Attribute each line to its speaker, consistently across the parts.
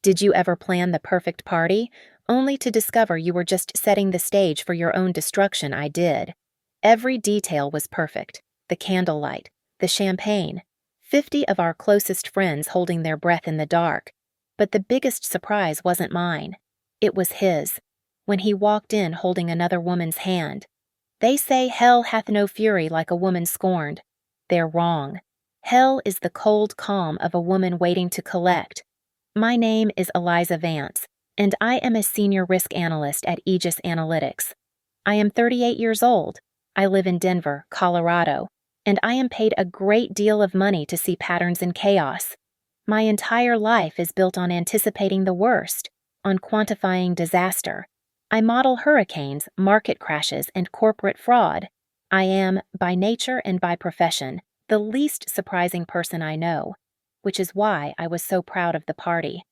Speaker 1: Did you ever plan the perfect party, only to discover you were just setting the stage for your own destruction? I did. Every detail was perfect. The candlelight, the champagne, 50 of our closest friends holding their breath in the dark. But the biggest surprise wasn't mine. It was his, when he walked in holding another woman's hand. They say hell hath no fury like a woman scorned. They're wrong. Hell is the cold calm of a woman waiting to collect. My name is Eliza Vance, and I am a senior risk analyst at Aegis Analytics. I am 38 years old. I live in Denver, Colorado, and I am paid a great deal of money to see patterns in chaos. My entire life is built on anticipating the worst, on quantifying disaster. I model hurricanes, market crashes, and corporate fraud. I am, by nature and by profession, the least surprising person I know, which is why I was so proud of the party.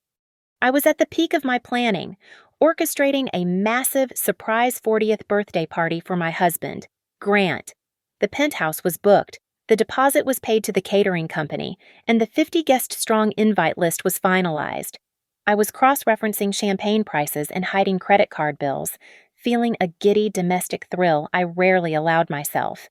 Speaker 1: I was at the peak of my planning, orchestrating a massive surprise 40th birthday party for my husband, Grant. The penthouse was booked, the deposit was paid to the catering company, and the 50-guest-strong invite list was finalized. I was cross-referencing champagne prices and hiding credit card bills, feeling a giddy domestic thrill I rarely allowed myself.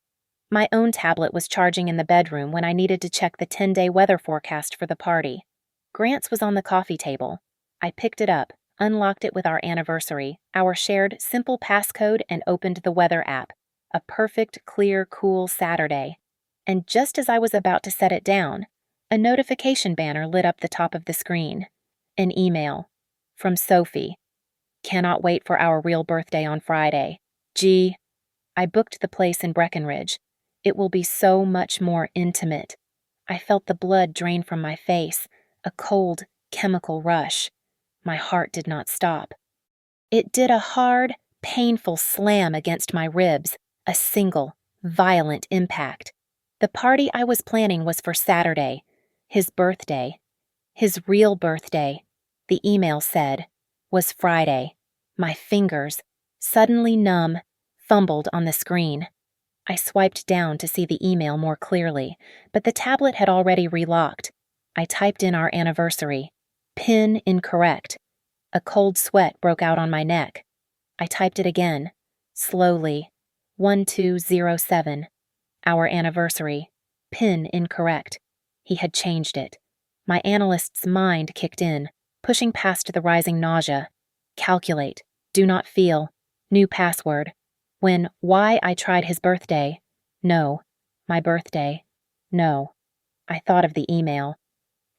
Speaker 1: My own tablet was charging in the bedroom when I needed to check the 10-day weather forecast for the party. Grant's was on the coffee table. I picked it up, unlocked it with our anniversary, our shared simple passcode, and opened the weather app. A perfect, clear, cool Saturday. And just as I was about to set it down, a notification banner lit up the top of the screen. An email. From Sophie. Cannot wait for our real birthday on Friday. Gee. I booked the place in Breckenridge. It will be so much more intimate. I felt the blood drain from my face, a cold, chemical rush. My heart did not stop. It did a hard, painful slam against my ribs, a single, violent impact. The party I was planning was for Saturday, his birthday. His real birthday, the email said, was Friday. My fingers, suddenly numb, fumbled on the screen. I swiped down to see the email more clearly, but the tablet had already relocked. I typed in our anniversary. PIN incorrect. A cold sweat broke out on my neck. I typed it again, slowly. 1207. Our anniversary. PIN incorrect. He had changed it. My analyst's mind kicked in, pushing past the rising nausea. Calculate. Do not feel. New password. When why I tried his birthday. No. My birthday. No. I thought of the email.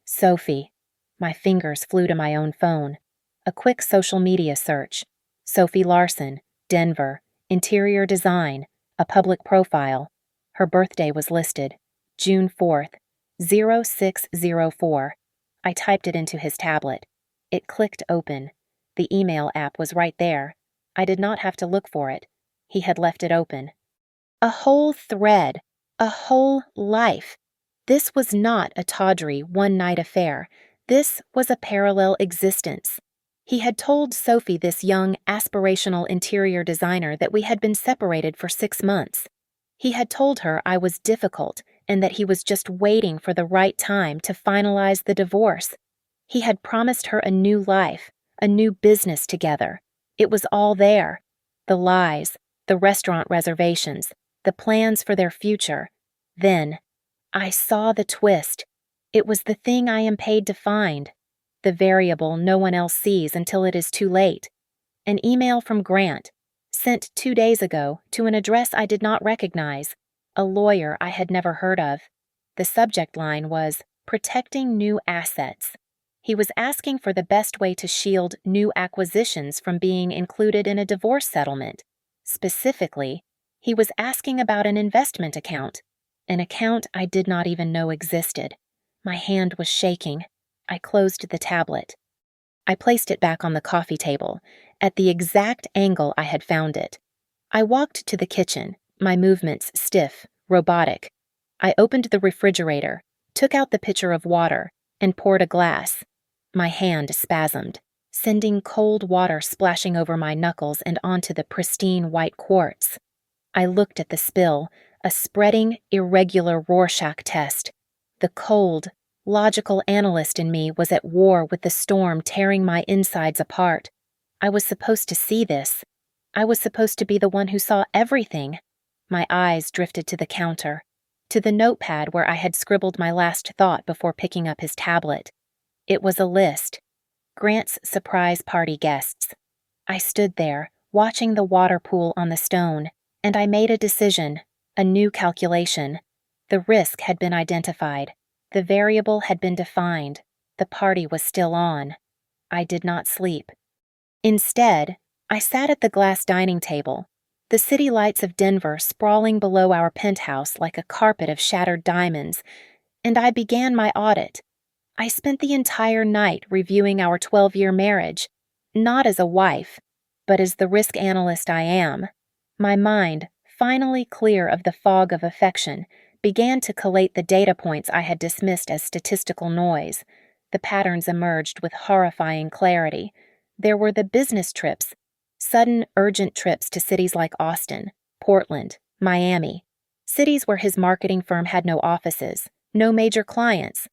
Speaker 1: Sophie. My fingers flew to my own phone. A quick social media search. Sophie Larson, Denver, interior design, a public profile. Her birthday was listed. June 4th, 0604. I typed it into his tablet. It clicked open. The email app was right there. I did not have to look for it. He had left it open. A whole thread. A whole life. This was not a tawdry, one-night affair. This was a parallel existence. He had told Sophie, this young, aspirational interior designer, that we had been separated for 6 months. He had told her I was difficult and that he was just waiting for the right time to finalize the divorce. He had promised her a new life, a new business together. It was all there. The lies, the restaurant reservations, the plans for their future. Then, I saw the twist. It was the thing I am paid to find. The variable no one else sees until it is too late. An email from Grant, sent 2 days ago to an address I did not recognize, a lawyer I had never heard of. The subject line was, Protecting New Assets. He was asking for the best way to shield new acquisitions from being included in a divorce settlement. Specifically, he was asking about an investment account, an account I did not even know existed. My hand was shaking. I closed the tablet. I placed it back on the coffee table, at the exact angle I had found it. I walked to the kitchen, my movements stiff, robotic. I opened the refrigerator, took out the pitcher of water, and poured a glass. My hand spasmed, sending cold water splashing over my knuckles and onto the pristine white quartz. I looked at the spill, a spreading, irregular Rorschach test. The cold, Logical analyst in me was at war with the storm tearing my insides apart. I was supposed to see this. I was supposed to be the one who saw everything. My eyes drifted to the counter, to the notepad where I had scribbled my last thought before picking up his tablet. It was a list. Grant's surprise party guests. I stood there, watching the water pool on the stone, and I made a decision, a new calculation. The risk had been identified. The variable had been defined. The party was still on. I did not sleep. Instead, I sat at the glass dining table, the city lights of Denver sprawling below our penthouse like a carpet of shattered diamonds, and I began my audit. I spent the entire night reviewing our 12-year marriage, not as a wife, but as the risk analyst I am. My mind, finally clear of the fog of affection, began to collate the data points I had dismissed as statistical noise. The patterns emerged with horrifying clarity. There were the business trips, sudden, urgent trips to cities like Austin, Portland, Miami, cities where his marketing firm had no offices, no major clients.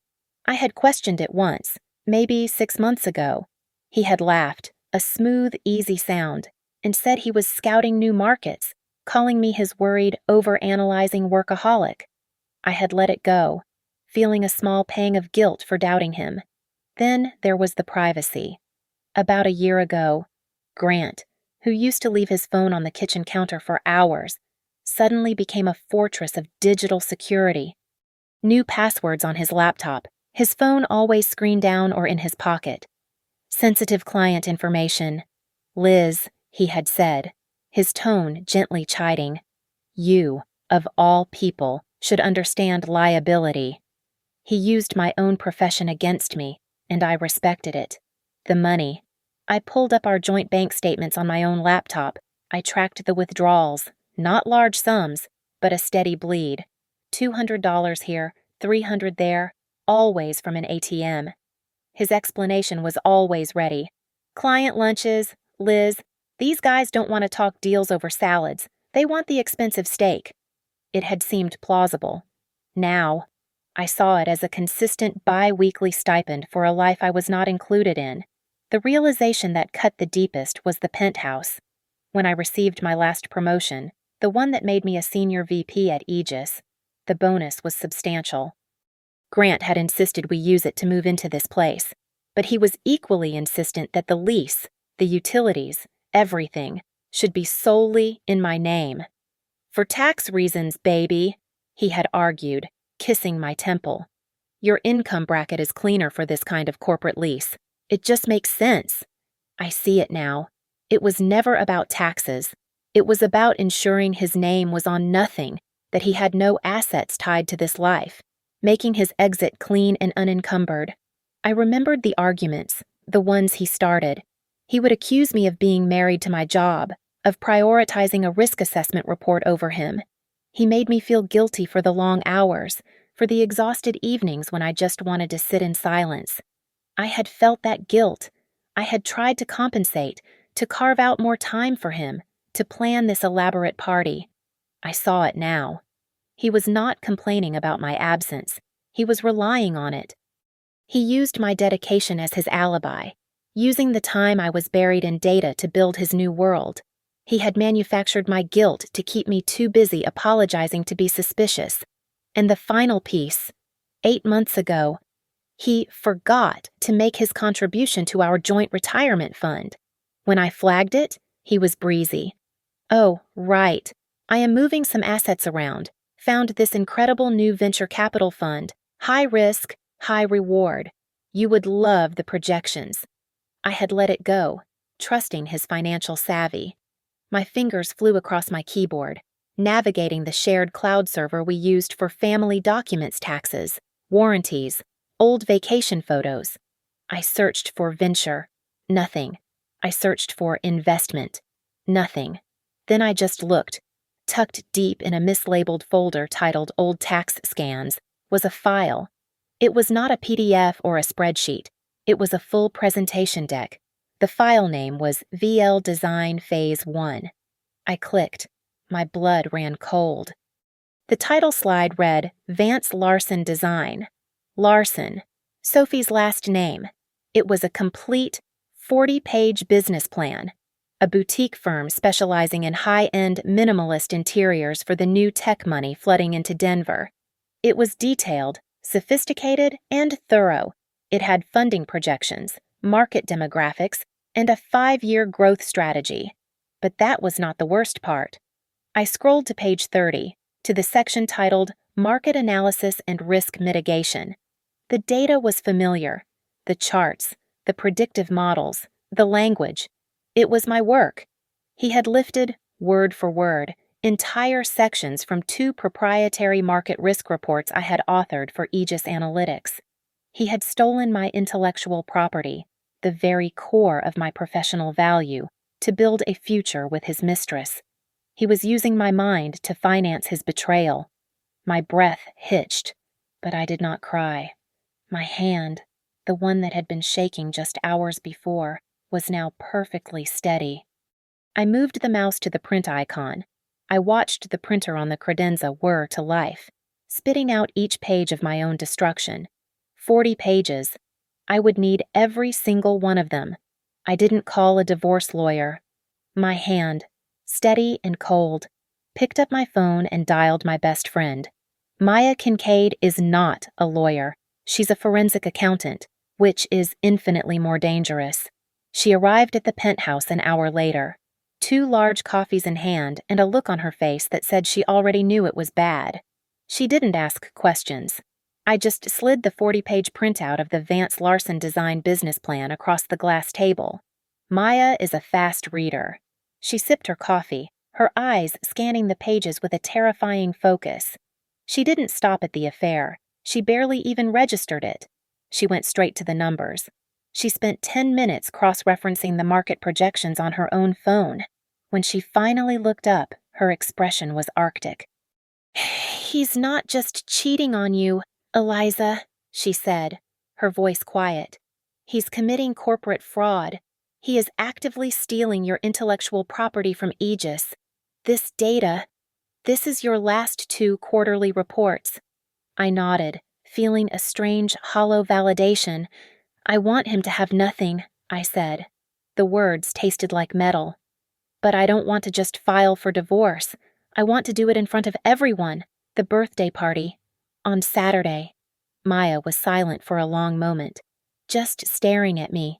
Speaker 1: I had questioned it once, maybe 6 months ago. He had laughed, a smooth, easy sound, and said he was scouting new markets, calling me his worried, over-analyzing workaholic. I had let it go, feeling a small pang of guilt for doubting him. Then there was the privacy. About a year ago, Grant, who used to leave his phone on the kitchen counter for hours, suddenly became a fortress of digital security. New passwords on his laptop, his phone always screened down or in his pocket. Sensitive client information. Liz, he had said, his tone gently chiding. You, of all people, should understand liability. He used my own profession against me, and I respected it. The money. I pulled up our joint bank statements on my own laptop. I tracked the withdrawals, not large sums, but a steady bleed. $200 here, $300 there, always from an ATM. His explanation was always ready. Client lunches, Liz, these guys don't want to talk deals over salads. They want the expensive steak. It had seemed plausible. Now, I saw it as a consistent bi-weekly stipend for a life I was not included in. The realization that cut the deepest was the penthouse. When I received my last promotion, the one that made me a senior VP at Aegis, the bonus was substantial. Grant had insisted we use it to move into this place, but he was equally insistent that the lease, the utilities, everything, should be solely in my name. For tax reasons, baby, he had argued, kissing my temple. Your income bracket is cleaner for this kind of corporate lease. It just makes sense. I see it now. It was never about taxes. It was about ensuring his name was on nothing, that he had no assets tied to this life, making his exit clean and unencumbered. I remembered the arguments, the ones he started. He would accuse me of being married to my job, of prioritizing a risk assessment report over him. He made me feel guilty for the long hours, for the exhausted evenings when I just wanted to sit in silence. I had felt that guilt. I had tried to compensate, to carve out more time for him, to plan this elaborate party. I saw it now. He was not complaining about my absence. He was relying on it. He used my dedication as his alibi, using the time I was buried in data to build his new world. He had manufactured my guilt to keep me too busy apologizing to be suspicious. And the final piece, 8 months ago, he forgot to make his contribution to our joint retirement fund. When I flagged it, he was breezy. Oh, right. I am moving some assets around. Found this incredible new venture capital fund. High risk, high reward. You would love the projections. I had let it go, trusting his financial savvy. My fingers flew across my keyboard, navigating the shared cloud server we used for family documents taxes, warranties, old vacation photos. I searched for venture. Nothing. I searched for investment. Nothing. Then I just looked. Tucked deep in a mislabeled folder titled Old Tax Scans was a file. It was not a PDF or a spreadsheet. It was a full presentation deck. The file name was VL Design Phase 1. I clicked. My blood ran cold. The title slide read Vance Larson Design. Larson, Sophie's last name. It was a complete 40-page business plan, a boutique firm specializing in high-end minimalist interiors for the new tech money flooding into Denver. It was detailed, sophisticated, and thorough. It had funding projections, market demographics, and a 5-year growth strategy. But that was not the worst part. I scrolled to page 30, to the section titled Market Analysis and Risk Mitigation. The data was familiar. The charts, the predictive models, the language. It was my work. He had lifted, word for word, entire sections from 2 proprietary market risk reports I had authored for Aegis Analytics. He had stolen my intellectual property, the very core of my professional value, to build a future with his mistress. He was using my mind to finance his betrayal. My breath hitched, but I did not cry. My hand, the one that had been shaking just hours before, was now perfectly steady. I moved the mouse to the print icon. I watched the printer on the credenza whir to life, spitting out each page of my own destruction. 40 pages. I would need every single one of them. I didn't call a divorce lawyer. My hand, steady and cold, picked up my phone and dialed my best friend. Maya Kincaid is not a lawyer. She's a forensic accountant, which is infinitely more dangerous. She arrived at the penthouse an hour later, 2 large coffees in hand and a look on her face that said she already knew it was bad. She didn't ask questions. I just slid the 40-page printout of the Vance Larson design business plan across the glass table. Maya is a fast reader. She sipped her coffee, her eyes scanning the pages with a terrifying focus. She didn't stop at the affair. She barely even registered it. She went straight to the numbers. She spent 10 minutes cross-referencing the market projections on her own phone. When she finally looked up, her expression was arctic. "He's not just cheating on you, Eliza," she said, her voice quiet. "He's committing corporate fraud. He is actively stealing your intellectual property from Aegis. This data, this is your last 2 quarterly reports." I nodded, feeling a strange, hollow validation. "I want him to have nothing," I said. The words tasted like metal. "But I don't want to just file for divorce. I want to do it in front of everyone, the birthday party. On Saturday." Maya was silent for a long moment, just staring at me.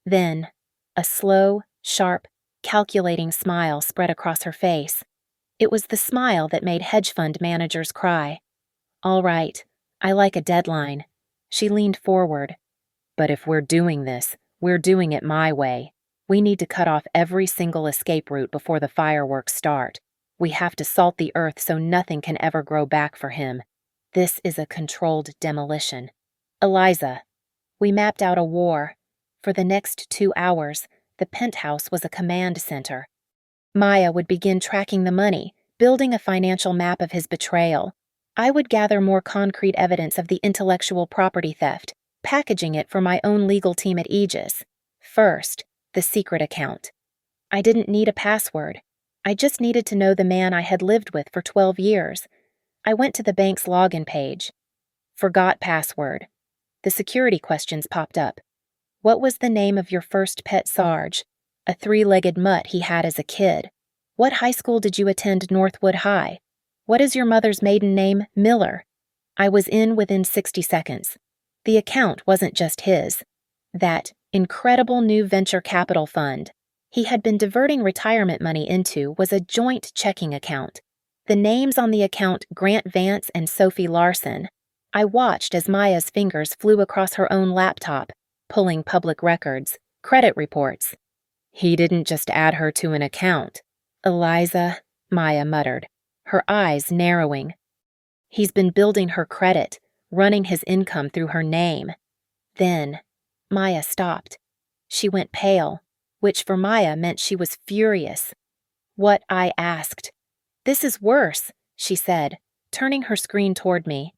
Speaker 1: Then, a slow, sharp, calculating smile spread across her face. It was the smile that made hedge fund managers cry. "All right, I like a deadline." She leaned forward. "But if we're doing this, we're doing it my way. We need to cut off every single escape route before the fireworks start. We have to salt the earth so nothing can ever grow back for him. This is a controlled demolition. Eliza." We mapped out a war. For the next 2 hours, the penthouse was a command center. Maya would begin tracking the money, building a financial map of his betrayal. I would gather more concrete evidence of the intellectual property theft, packaging it for my own legal team at Aegis. First, the secret account. I didn't need a password. I just needed to know the man I had lived with for 12 years. I went to the bank's login page. Forgot password. The security questions popped up. What was the name of your first pet Sarge? A 3-legged mutt he had as a kid. What high school did you attend? Northwood High. What is your mother's maiden name? Miller. I was in within 60 seconds. The account wasn't just his. That incredible new venture capital fund he had been diverting retirement money into was a joint checking account. The names on the account, Grant Vance and Sophie Larson. I watched as Maya's fingers flew across her own laptop, pulling public records, credit reports. He didn't just add her to an account. Eliza, Maya muttered, her eyes narrowing. He's been building her credit, running his income through her name. Then, Maya stopped. She went pale, which for Maya meant she was furious. What I asked. "This is worse," she said, turning her screen toward me.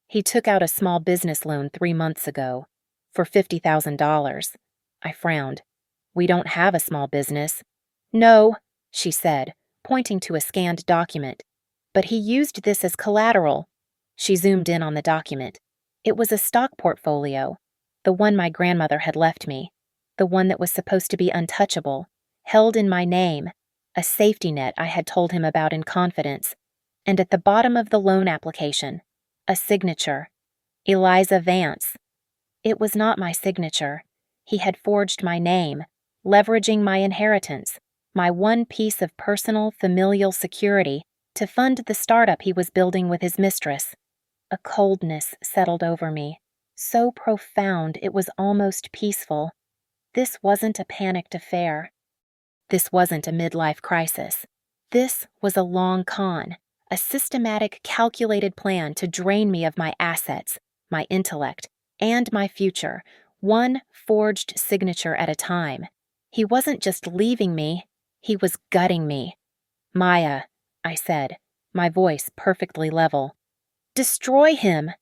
Speaker 1: "He took out a small business loan 3 months ago, for $50,000. I frowned. "We don't have a small business." "No," she said, pointing to a scanned document. "But he used this as collateral." She zoomed in on the document. It was a stock portfolio, the one my grandmother had left me, the one that was supposed to be untouchable, held in my name, a safety net I had told him about in confidence, and at the bottom of the loan application, a signature, Eliza Vance. It was not my signature. He had forged my name, leveraging my inheritance, my one piece of personal, familial security, to fund the startup he was building with his mistress. A coldness settled over me, so profound it was almost peaceful. This wasn't a panicked affair. This wasn't a midlife crisis. This was a long con, a systematic, calculated plan to drain me of my assets, my intellect, and my future, one forged signature at a time. He wasn't just leaving me, he was gutting me. "Maya," I said, my voice perfectly level. "Destroy him!"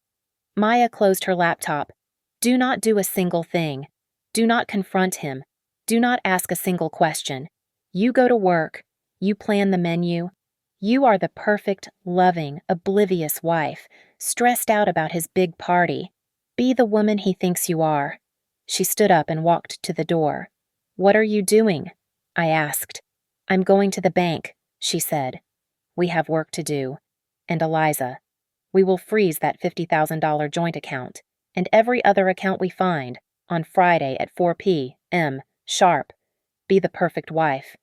Speaker 1: Maya closed her laptop. "Do not do a single thing. Do not confront him. Do not ask a single question. You go to work. You plan the menu. You are the perfect, loving, oblivious wife, stressed out about his big party. Be the woman he thinks you are." She stood up and walked to the door. "What are you doing?" I asked. "I'm going to the bank," she said. "We have work to do. And Eliza, we will freeze that $50,000 joint account, and every other account we find, on Friday at 4 p.m. sharp. Be the perfect wife."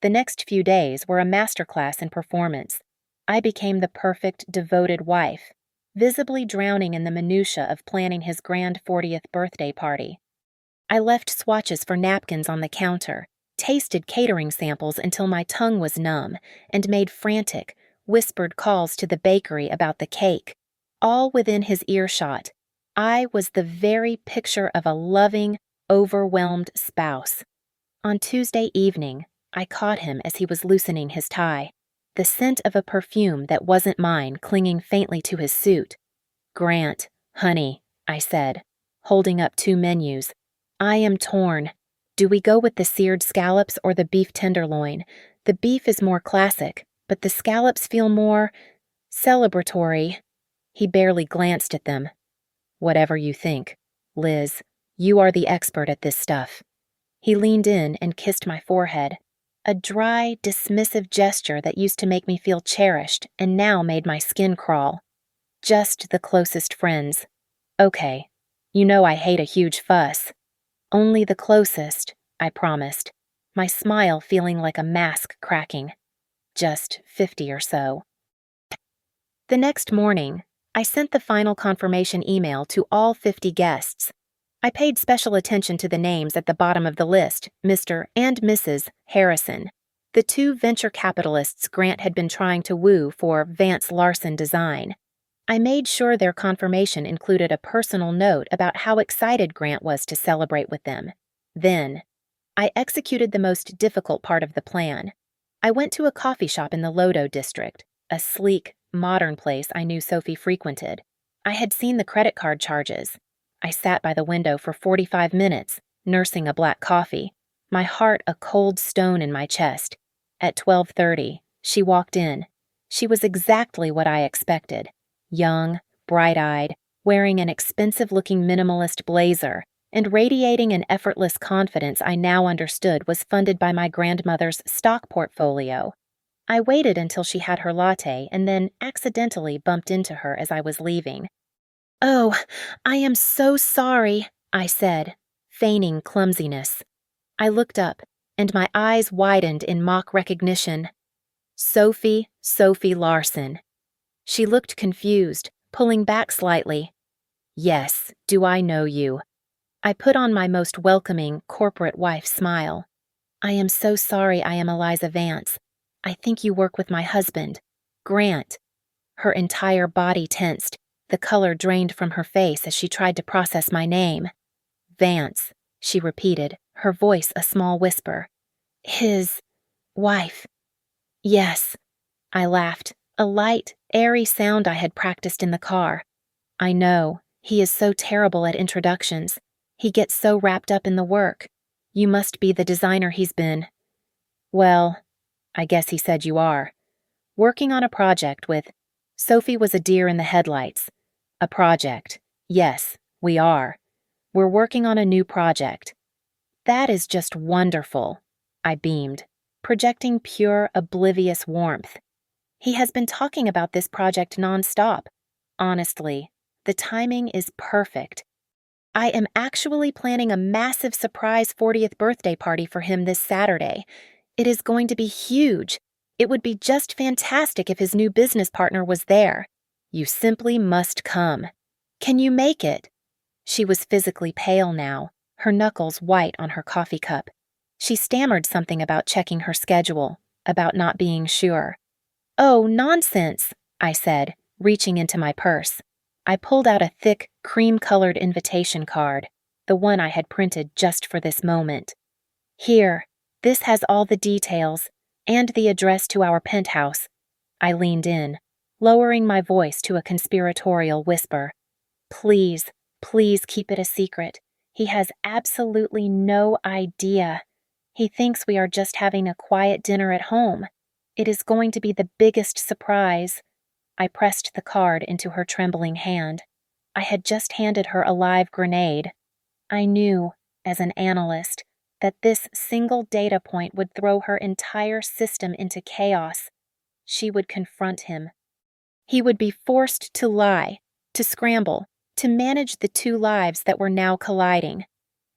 Speaker 1: The next few days were a masterclass in performance. I became the perfect, devoted wife, visibly drowning in the minutiae of planning his grand 40th birthday party. I left swatches for napkins on the counter, tasted catering samples until my tongue was numb, and made frantic, whispered calls to the bakery about the cake, all within his earshot. I was the very picture of a loving, overwhelmed spouse. On Tuesday evening, I caught him as he was loosening his tie, the scent of a perfume that wasn't mine clinging faintly to his suit. "Grant, honey," I said, holding up 2 menus. "I am torn. Do we go with the seared scallops or the beef tenderloin? The beef is more classic, but the scallops feel more celebratory." He barely glanced at them. "Whatever you think. Liz, you are the expert at this stuff." He leaned in and kissed my forehead, a dry, dismissive gesture that used to make me feel cherished and now made my skin crawl. "Just the closest friends. Okay, you know I hate a huge fuss." "Only the closest," I promised, my smile feeling like a mask cracking. "Just 50 or so." The next morning, I sent the final confirmation email to all 50 guests. I paid special attention to the names at the bottom of the list, Mr. and Mrs. Harrison, the 2 venture capitalists Grant had been trying to woo for Vance Larson Design. I made sure their confirmation included a personal note about how excited Grant was to celebrate with them. Then, I executed the most difficult part of the plan. I went to a coffee shop in the Lodo district, a sleek, modern place I knew Sophie frequented. I had seen the credit card charges. I sat by the window for 45 minutes, nursing a black coffee, my heart a cold stone in my chest. At 12:30, she walked in. She was exactly what I expected. Young, bright-eyed, wearing an expensive-looking minimalist blazer, and radiating an effortless confidence I now understood was funded by my grandmother's stock portfolio. I waited until she had her latte and then accidentally bumped into her as I was leaving. "Oh, I am so sorry," I said, feigning clumsiness. I looked up, and my eyes widened in mock recognition. Sophie Larson. She looked confused, pulling back slightly. "Yes, do I know you?" I put on my most welcoming, corporate wife smile. "I am so sorry I am Eliza Vance. I think you work with my husband, Grant." Her entire body tensed. The color drained from her face as she tried to process my name. "Vance," she repeated, her voice a small whisper. "His wife." "Yes," I laughed, a light, airy sound I had practiced in the car. "I know, he is so terrible at introductions. He gets so wrapped up in the work. You must be the designer he's been." "Well, I guess he said you are. Working on a project with..." Sophie was a deer in the headlights. "A project. Yes, we are. We're working on a new project. That is just wonderful, I beamed, projecting pure, oblivious warmth. He has been talking about this project nonstop. Honestly, the timing is perfect. I am actually planning a massive surprise 40th birthday party for him this Saturday. It is going to be huge. It would be just fantastic if his new business partner was there. You simply must come. Can you make it? She was physically pale now, her knuckles white on her coffee cup. She stammered something about checking her schedule, about not being sure. Oh, nonsense, I said, reaching into my purse. I pulled out a thick, cream-colored invitation card, the one I had printed just for this moment. Here, this has all the details, and the address to our penthouse. I leaned in, lowering my voice to a conspiratorial whisper. Please, please keep it a secret. He has absolutely no idea. He thinks we are just having a quiet dinner at home. It is going to be the biggest surprise. I pressed the card into her trembling hand. I had just handed her a live grenade. I knew, as an analyst, that this single data point would throw her entire system into chaos. She would confront him. He would be forced to lie, to scramble, to manage the two lives that were now colliding.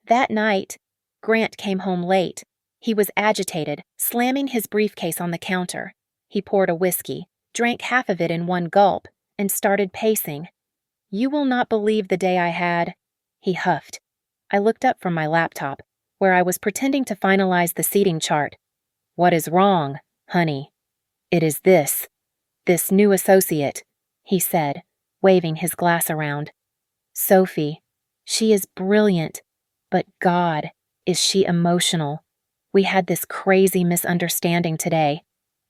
Speaker 1: That night, Grant came home late. He was agitated, slamming his briefcase on the counter. He poured a whiskey, drank half of it in one gulp, and started pacing. You will not believe the day I had, he huffed. I looked up from my laptop, where I was pretending to finalize the seating chart. What is wrong, honey? It is this new associate, he said, waving his glass around. Sophie, she is brilliant, but God, is she emotional. We had this crazy misunderstanding today.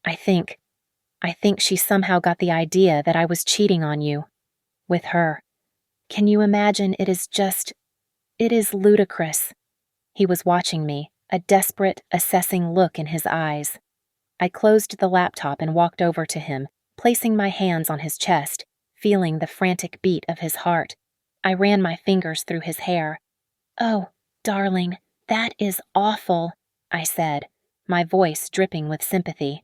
Speaker 1: I think she somehow got the idea that I was cheating on you. With her. Can you imagine? It is ludicrous. He was watching me, a desperate, assessing look in his eyes. I closed the laptop and walked over to him, placing my hands on his chest, feeling the frantic beat of his heart. I ran my fingers through his hair. Oh, darling, that is awful, I said, my voice dripping with sympathy.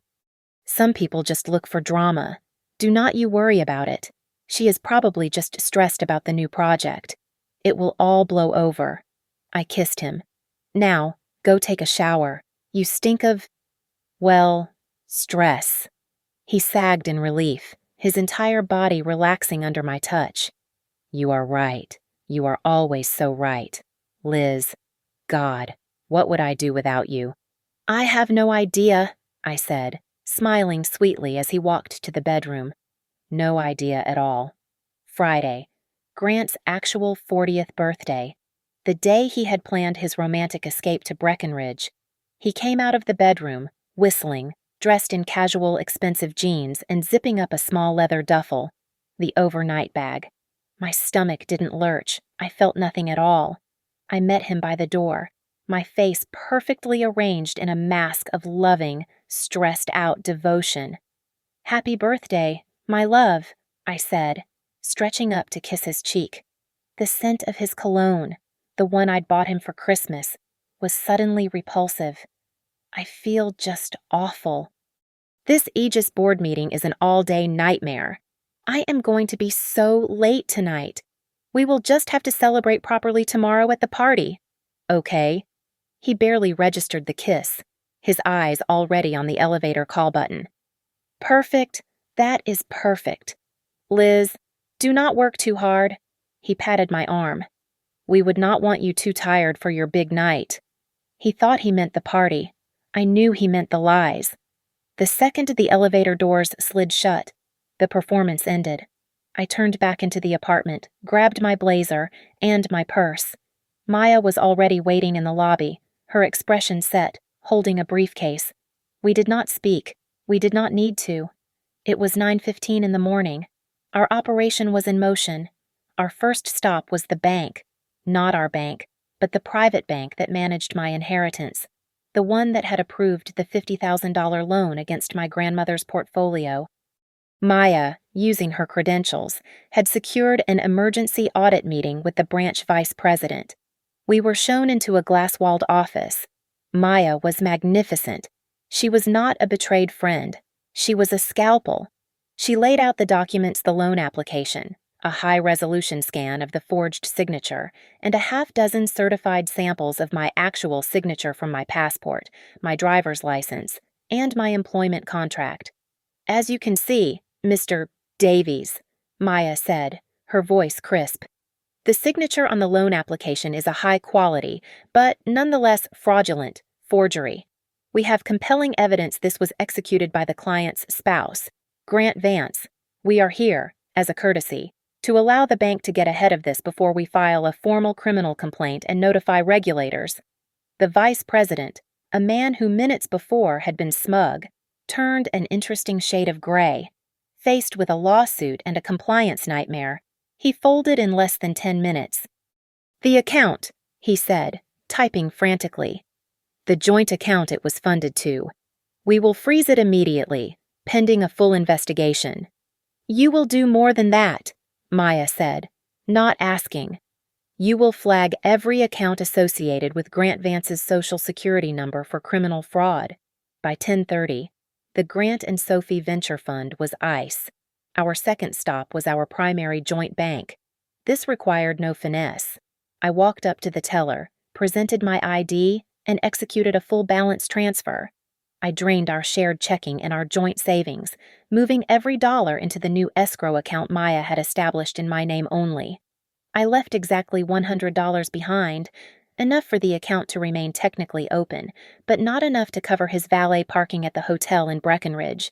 Speaker 1: Some people just look for drama. Do not you worry about it. She is probably just stressed about the new project. It will all blow over. I kissed him. Now, go take a shower. You stink of, well, stress. He sagged in relief, his entire body relaxing under my touch. You are right. You are always so right. Liz, God, what would I do without you? I have no idea, I said, smiling sweetly as he walked to the bedroom. No idea at all. Friday, Grant's actual 40th birthday, the day he had planned his romantic escape to Breckenridge. He came out of the bedroom, whistling, dressed in casual, expensive jeans and zipping up a small leather duffel, the overnight bag. My stomach didn't lurch. I felt nothing at all. I met him by the door, my face perfectly arranged in a mask of loving, stressed-out devotion. Happy birthday, my love, I said, stretching up to kiss his cheek. The scent of his cologne, the one I'd bought him for Christmas, was suddenly repulsive. I feel just awful. This Aegis board meeting is an all-day nightmare. I am going to be so late tonight. We will just have to celebrate properly tomorrow at the party. Okay. He barely registered the kiss, his eyes already on the elevator call button. Perfect. That is perfect. Liz, do not work too hard. He patted my arm. We would not want you too tired for your big night. He thought he meant the party. I knew he meant the lies. The second the elevator doors slid shut, the performance ended. I turned back into the apartment, grabbed my blazer and my purse. Maya was already waiting in the lobby, her expression set, holding a briefcase. We did not speak. We did not need to. It was 9:15 in the morning. Our operation was in motion. Our first stop was the bank. Not our bank, but the private bank that managed my inheritance. The one that had approved the $50,000 loan against my grandmother's portfolio. Maya, using her credentials, had secured an emergency audit meeting with the branch vice president. We were shown into a glass-walled office. Maya was magnificent. She was not a betrayed friend. She was a scalpel. She laid out the documents, the loan application, a high-resolution scan of the forged signature, and a half-dozen certified samples of my actual signature from my passport, my driver's license, and my employment contract. "As you can see, Mr. Davies," Maya said, her voice crisp. "The signature on the loan application is a high quality, but nonetheless fraudulent, forgery. We have compelling evidence this was executed by the client's spouse, Grant Vance. We are here, as a courtesy, to allow the bank to get ahead of this before we file a formal criminal complaint and notify regulators." The vice president, a man who minutes before had been smug, turned an interesting shade of gray. Faced with a lawsuit and a compliance nightmare, he folded in less than 10 minutes. "The account," he said, typing frantically. "The joint account it was funded to. We will freeze it immediately, pending a full investigation." "You will do more than that," Maya said, not asking. "You will flag every account associated with Grant Vance's social security number for criminal fraud." By 10:30, the Grant and Sophie Venture Fund was ice. Our second stop was our primary joint bank. This required no finesse. I walked up to the teller, presented my ID, and executed a full balance transfer. I drained our shared checking and our joint savings, moving every dollar into the new escrow account Maya had established in my name only. I left exactly $100 behind, enough for the account to remain technically open, but not enough to cover his valet parking at the hotel in Breckenridge.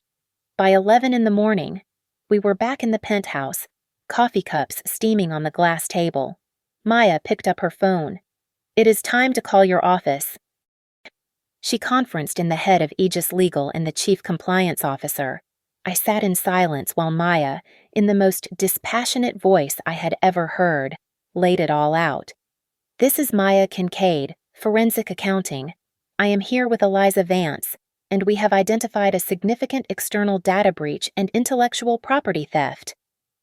Speaker 1: By 11 in the morning, we were back in the penthouse, coffee cups steaming on the glass table. Maya picked up her phone. "It is time to call your office." She conferenced in the head of Aegis Legal and the chief compliance officer. I sat in silence while Maya, in the most dispassionate voice I had ever heard, laid it all out. "This is Maya Kincaid, Forensic Accounting. I am here with Eliza Vance, and we have identified a significant external data breach and intellectual property theft."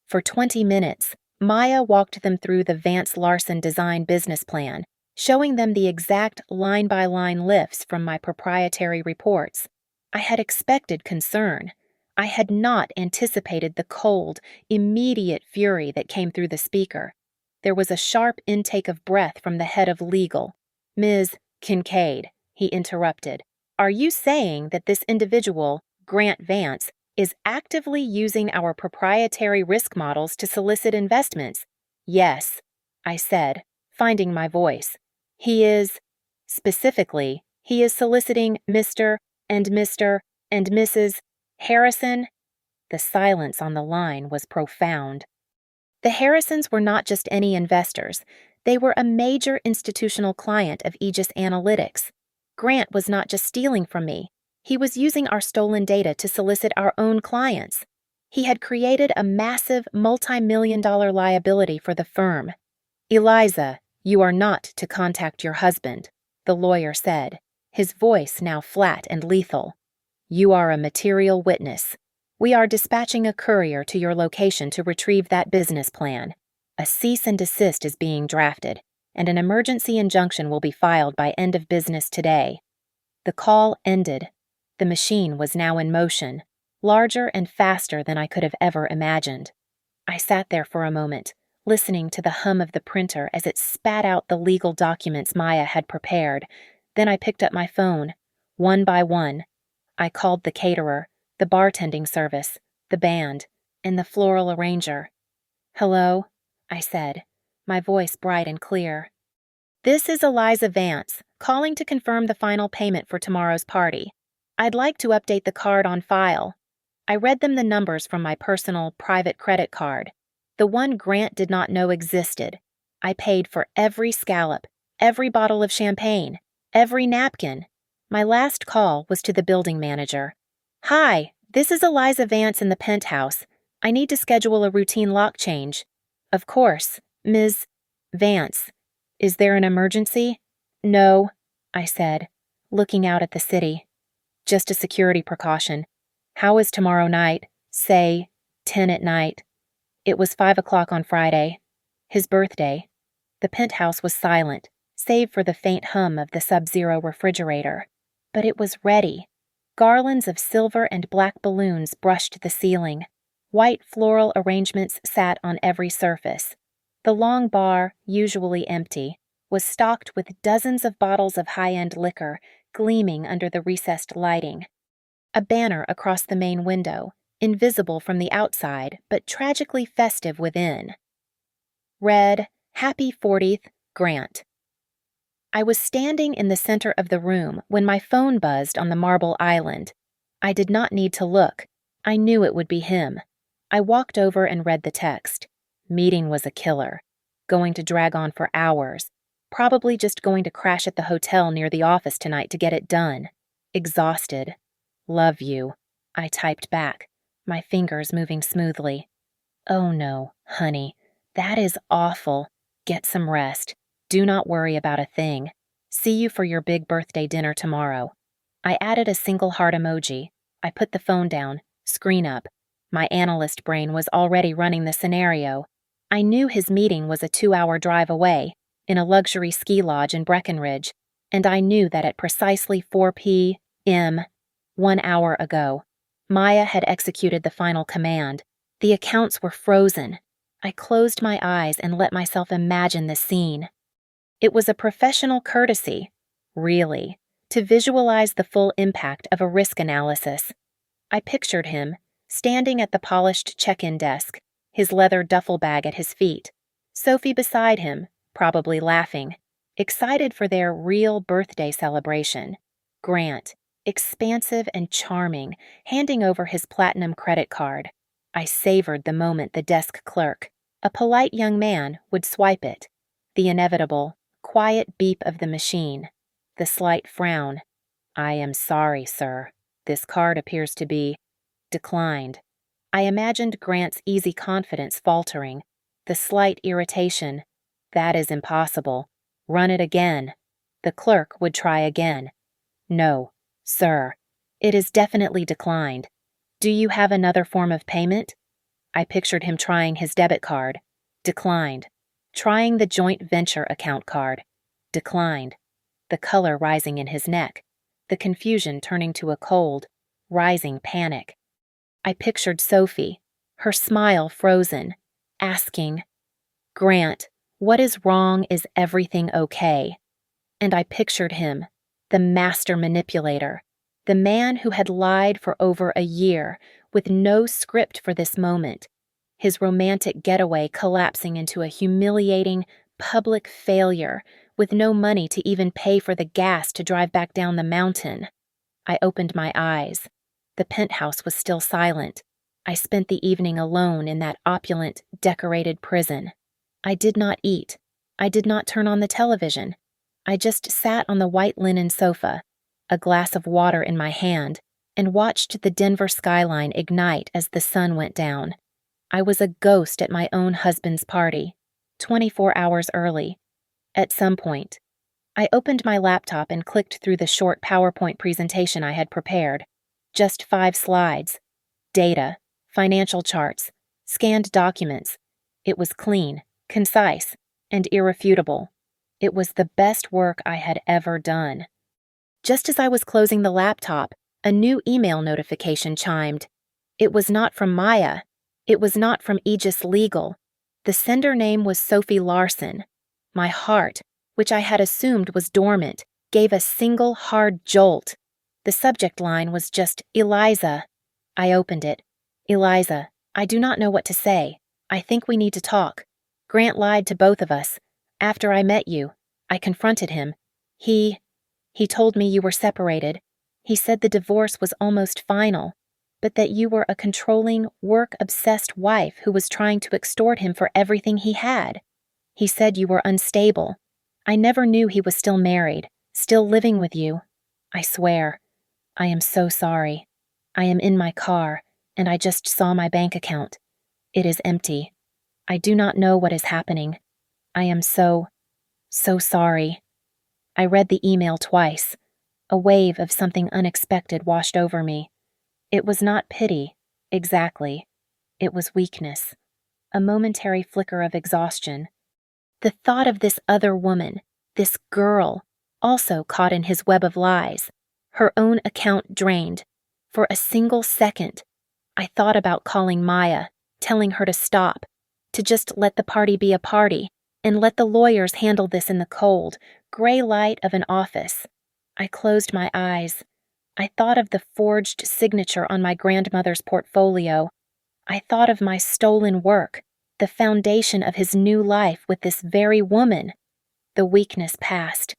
Speaker 1: For 20 minutes, Maya walked them through the Vance-Larson design business plan, showing them the exact line-by-line lifts from my proprietary reports. I had expected concern. I had not anticipated the cold, immediate fury that came through the speaker. There was a sharp intake of breath from the head of legal. "Ms. Kincaid," he interrupted, "are you saying that this individual, Grant Vance, is actively using our proprietary risk models to solicit investments?" "Yes," I said, finding my voice. "He is, specifically, he is soliciting Mr. and Mrs. Harrison." The silence on the line was profound. The Harrisons were not just any investors. They were a major institutional client of Aegis Analytics. Grant was not just stealing from me. He was using our stolen data to solicit our own clients. He had created a massive multi-million-dollar liability for the firm. "Eliza, you are not to contact your husband," the lawyer said, his voice now flat and lethal. "You are a material witness. We are dispatching a courier to your location to retrieve that business plan. A cease and desist is being drafted, and an emergency injunction will be filed by end of business today." The call ended. The machine was now in motion, larger and faster than I could have ever imagined. I sat there for a moment, listening to the hum of the printer as it spat out the legal documents Maya had prepared. Then I picked up my phone. One by one, I called the caterer, the bartending service, the band, and the floral arranger. "Hello," I said, my voice bright and clear. "This is Eliza Vance, calling to confirm the final payment for tomorrow's party. I'd like to update the card on file." I read them the numbers from my personal, private credit card. The one Grant did not know existed. I paid for every scallop, every bottle of champagne, every napkin. My last call was to the building manager. "Hi, this is Eliza Vance in the penthouse. I need to schedule a routine lock change." "Of course, Ms. Vance. Is there an emergency?" "No," I said, looking out at the city. "Just a security precaution. How is tomorrow night, say, 10 at night. It was 5 o'clock on Friday. His birthday. The penthouse was silent, save for the faint hum of the Sub-Zero refrigerator. But it was ready. Garlands of silver and black balloons brushed the ceiling. White floral arrangements sat on every surface. The long bar, usually empty, was stocked with dozens of bottles of high-end liquor gleaming under the recessed lighting. A banner across the main window, invisible from the outside but tragically festive within, read, "Happy 40th, Grant." I was standing in the center of the room when my phone buzzed on the marble island. I did not need to look. I knew it would be him. I walked over and read the text. Meeting was a killer. Going to drag on for hours. Probably just going to crash at the hotel near the office tonight to get it done. Exhausted. Love you, I typed back, my fingers moving smoothly. Oh no, honey, that is awful. Get some rest. Do not worry about a thing. See you for your big birthday dinner tomorrow. I added a single heart emoji. I put the phone down, screen up. My analyst brain was already running the scenario. I knew his meeting was a 2-hour drive away, in a luxury ski lodge in Breckenridge, and I knew that at precisely 4 p.m., 1 hour ago, Maya had executed the final command. The accounts were frozen. I closed my eyes and let myself imagine the scene. It was a professional courtesy, really, to visualize the full impact of a risk analysis. I pictured him, standing at the polished check-in desk, his leather duffel bag at his feet, Sophie beside him, probably laughing, excited for their real birthday celebration. Grant, expansive and charming, handing over his platinum credit card. I savored the moment the desk clerk, a polite young man, would swipe it. The inevitable, quiet beep of the machine. The slight frown. I am sorry, sir. This card appears to be declined. I imagined Grant's easy confidence faltering. The slight irritation. That is impossible. Run it again. The clerk would try again. No, sir. It is definitely declined. Do you have another form of payment? I pictured him trying his debit card. Declined. Trying the joint venture account card. Declined. The color rising in his neck. The confusion turning to a cold, rising panic. I pictured Sophie, her smile frozen, asking, Grant, what is wrong? Is everything okay? And I pictured him, the master manipulator, the man who had lied for over a year with no script for this moment, his romantic getaway collapsing into a humiliating, public failure with no money to even pay for the gas to drive back down the mountain. I opened my eyes. The penthouse was still silent. I spent the evening alone in that opulent, decorated prison. I did not eat. I did not turn on the television. I just sat on the white linen sofa, a glass of water in my hand, and watched the Denver skyline ignite as the sun went down. I was a ghost at my own husband's party, 24 hours early. At some point, I opened my laptop and clicked through the short PowerPoint presentation I had prepared. Just 5 slides. Data, financial charts, scanned documents. It was clean, concise, and irrefutable. It was the best work I had ever done. Just as I was closing the laptop, a new email notification chimed. It was not from Maya. It was not from Aegis Legal. The sender name was Sophie Larson. My heart, which I had assumed was dormant, gave a single hard jolt. The subject line was just Eliza. I opened it. Eliza, I do not know what to say. I think we need to talk. Grant lied to both of us. After I met you, I confronted him. He told me you were separated. He said the divorce was almost final, but that you were a controlling, work-obsessed wife who was trying to extort him for everything he had. He said you were unstable. I never knew he was still married, still living with you. I swear. I am so sorry. I am in my car, and I just saw my bank account. It is empty. I do not know what is happening. I am so sorry. I read the email twice. A wave of something unexpected washed over me. It was not pity, exactly. It was weakness, a momentary flicker of exhaustion. The thought of this other woman, this girl, also caught in his web of lies, her own account drained. For a single second, I thought about calling Maya, telling her to stop, to just let the party be a party, and let the lawyers handle this in the cold, gray light of an office. I closed my eyes. I thought of the forged signature on my grandmother's portfolio. I thought of my stolen work, the foundation of his new life with this very woman. The weakness passed.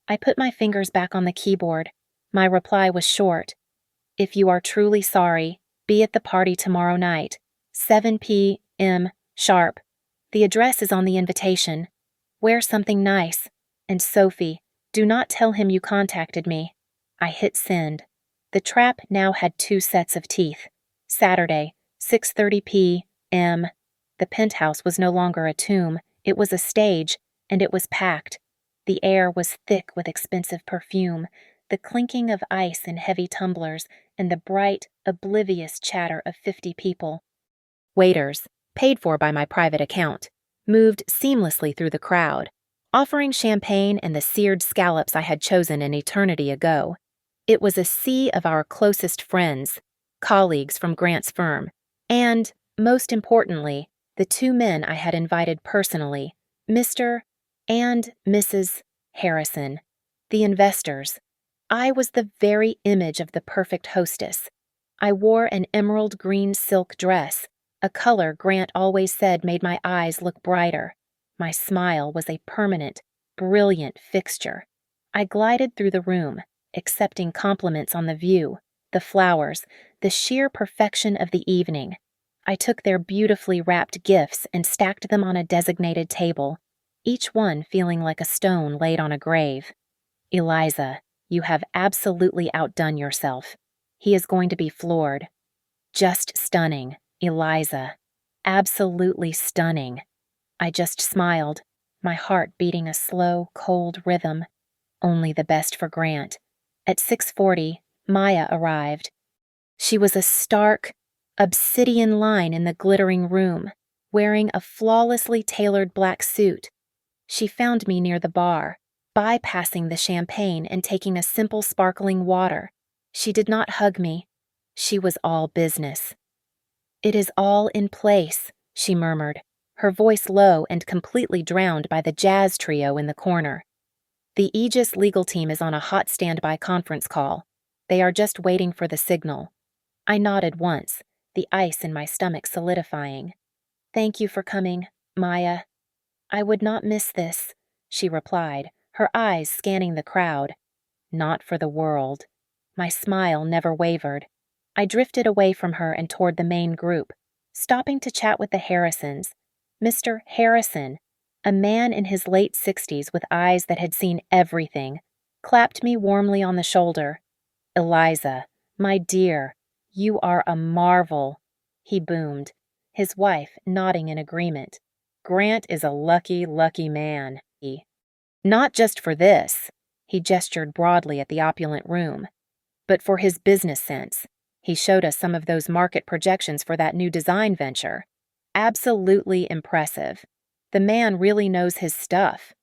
Speaker 1: I put my fingers back on the keyboard. My reply was short. If you are truly sorry, be at the party tomorrow night, 7 p.m. sharp. The address is on the invitation. Wear something nice. And Sophie, do not tell him you contacted me. I hit send. The trap now had 2 sets of teeth. Saturday, 6:30 p.m. The penthouse was no longer a tomb, it was a stage, and it was packed. The air was thick with expensive perfume, the clinking of ice in heavy tumblers, and the bright, oblivious chatter of 50 people. Waiters, paid for by my private account, moved seamlessly through the crowd, offering champagne and the seared scallops I had chosen an eternity ago. It was a sea of our closest friends, colleagues from Grant's firm, and, most importantly, the 2 men I had invited personally, Mr. and Mrs. Harrison, the investors. I was the very image of the perfect hostess. I wore an emerald green silk dress, a color Grant always said made my eyes look brighter. My smile was a permanent, brilliant fixture. I glided through the room, accepting compliments on the view, the flowers, the sheer perfection of the evening. I took their beautifully wrapped gifts and stacked them on a designated table, each one feeling like a stone laid on a grave. Eliza, you have absolutely outdone yourself. He is going to be floored. Just stunning, Eliza. Absolutely stunning. I just smiled, my heart beating a slow, cold rhythm. Only the best for Grant. At 6:40, Maya arrived. She was a stark, obsidian line in the glittering room, wearing a flawlessly tailored black suit. She found me near the bar, bypassing the champagne and taking a simple sparkling water. She did not hug me. She was all business. It is all in place, she murmured, her voice low and completely drowned by the jazz trio in the corner. The Aegis legal team is on a hot standby conference call. They are just waiting for the signal. I nodded once, the ice in my stomach solidifying. Thank you for coming, Maya. I would not miss this, she replied, her eyes scanning the crowd. Not for the world. My smile never wavered. I drifted away from her and toward the main group, stopping to chat with the Harrisons. Mr. Harrison, a man in his late 60s with eyes that had seen everything, clapped me warmly on the shoulder. Eliza, my dear, you are a marvel, he boomed, his wife nodding in agreement. Grant is a lucky, lucky man. Not just for this, he gestured broadly at the opulent room, but for his business sense. He showed us some of those market projections for that new design venture. Absolutely impressive. The man really knows his stuff.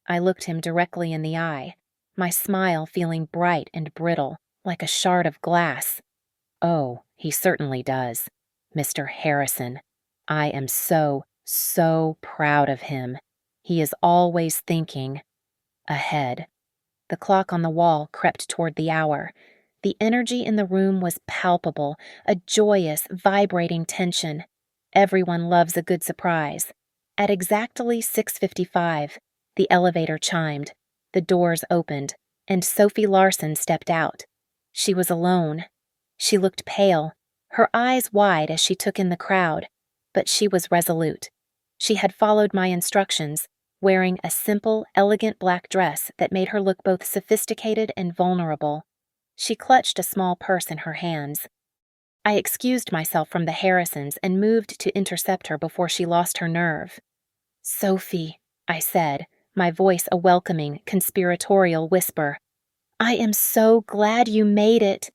Speaker 1: I looked him directly in the eye, my smile feeling bright and brittle, like a shard of glass. Oh, he certainly does. Mr. Harrison. I am so proud of him. He is always thinking ahead. The clock on the wall crept toward the hour. The energy in the room was palpable, a joyous, vibrating tension. Everyone loves a good surprise. At exactly 6:55, the elevator chimed, the doors opened, and Sophie Larson stepped out. She was alone. She looked pale, her eyes wide as she took in the crowd, but she was resolute. She had followed my instructions, wearing a simple, elegant black dress that made her look both sophisticated and vulnerable. She clutched a small purse in her hands. I excused myself from the Harrisons and moved to intercept her before she lost her nerve. Sophie, I said, my voice a welcoming, conspiratorial whisper. I am so glad you made it.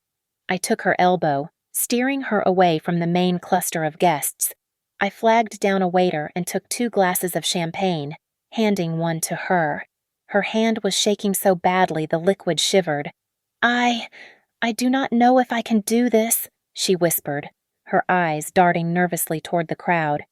Speaker 1: I took her elbow, Steering her away from the main cluster of guests, I flagged down a waiter and took 2 glasses of champagne, handing one to her. Her hand was shaking so badly the liquid shivered. I do not know if I can do this," she whispered, her eyes darting nervously toward the crowd.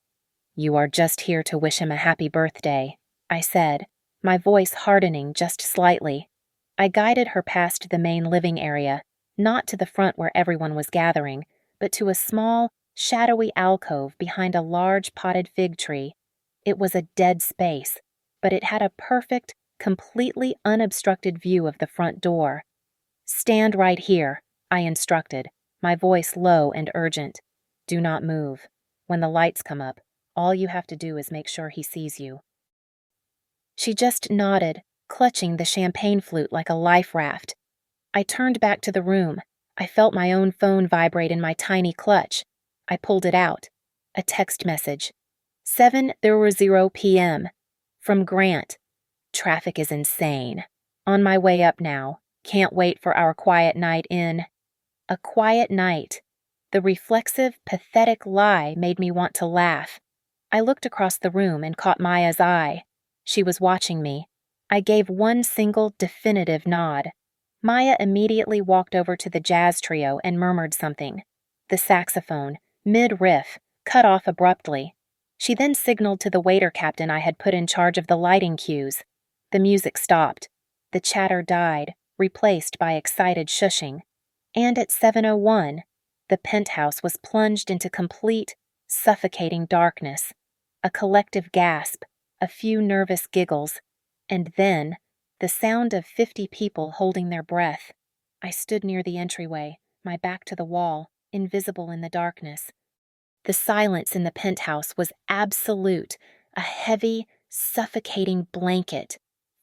Speaker 1: "You are just here to wish him a happy birthday," I said, my voice hardening just slightly. I guided her past the main living area, not to the front where everyone was gathering, but to a small, shadowy alcove behind a large potted fig tree. It was a dead space, but it had a perfect, completely unobstructed view of the front door. "Stand right here," I instructed, my voice low and urgent. "Do not move. When the lights come up, all you have to do is make sure he sees you." She just nodded, clutching the champagne flute like a life raft. I turned back to the room. I felt my own phone vibrate in my tiny clutch. I pulled it out. A text message. 7:00 p.m. From Grant. "Traffic is insane. On my way up now. Can't wait for our quiet night in." A quiet night. The reflexive, pathetic lie made me want to laugh. I looked across the room and caught Maya's eye. She was watching me. I gave one single, definitive nod. Maya immediately walked over to the jazz trio and murmured something. The saxophone, mid-riff, cut off abruptly. She then signaled to the waiter captain I had put in charge of the lighting cues. The music stopped. The chatter died, replaced by excited shushing. And at 7:01, the penthouse was plunged into complete, suffocating darkness. A collective gasp, a few nervous giggles, and then the sound of 50 people holding their breath. I stood near the entryway, my back to the wall, invisible in the darkness. The silence in the penthouse was absolute, a heavy, suffocating blanket.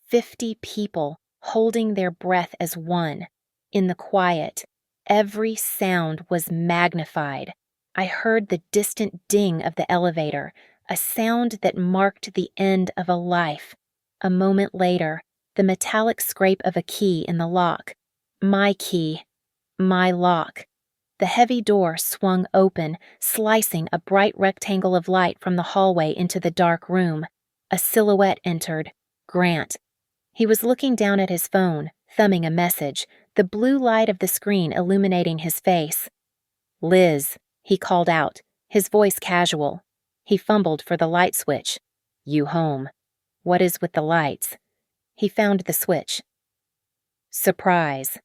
Speaker 1: 50 people holding their breath as one. In the quiet, every sound was magnified. I heard the distant ding of the elevator, a sound that marked the end of a life. A moment later, the metallic scrape of a key in the lock. My key. My lock. The heavy door swung open, slicing a bright rectangle of light from the hallway into the dark room. A silhouette entered. Grant. He was looking down at his phone, thumbing a message, the blue light of the screen illuminating his face. "Liz," he called out, his voice casual. He fumbled for the light switch. "You home. What is with the lights?" He found the switch. Surprise.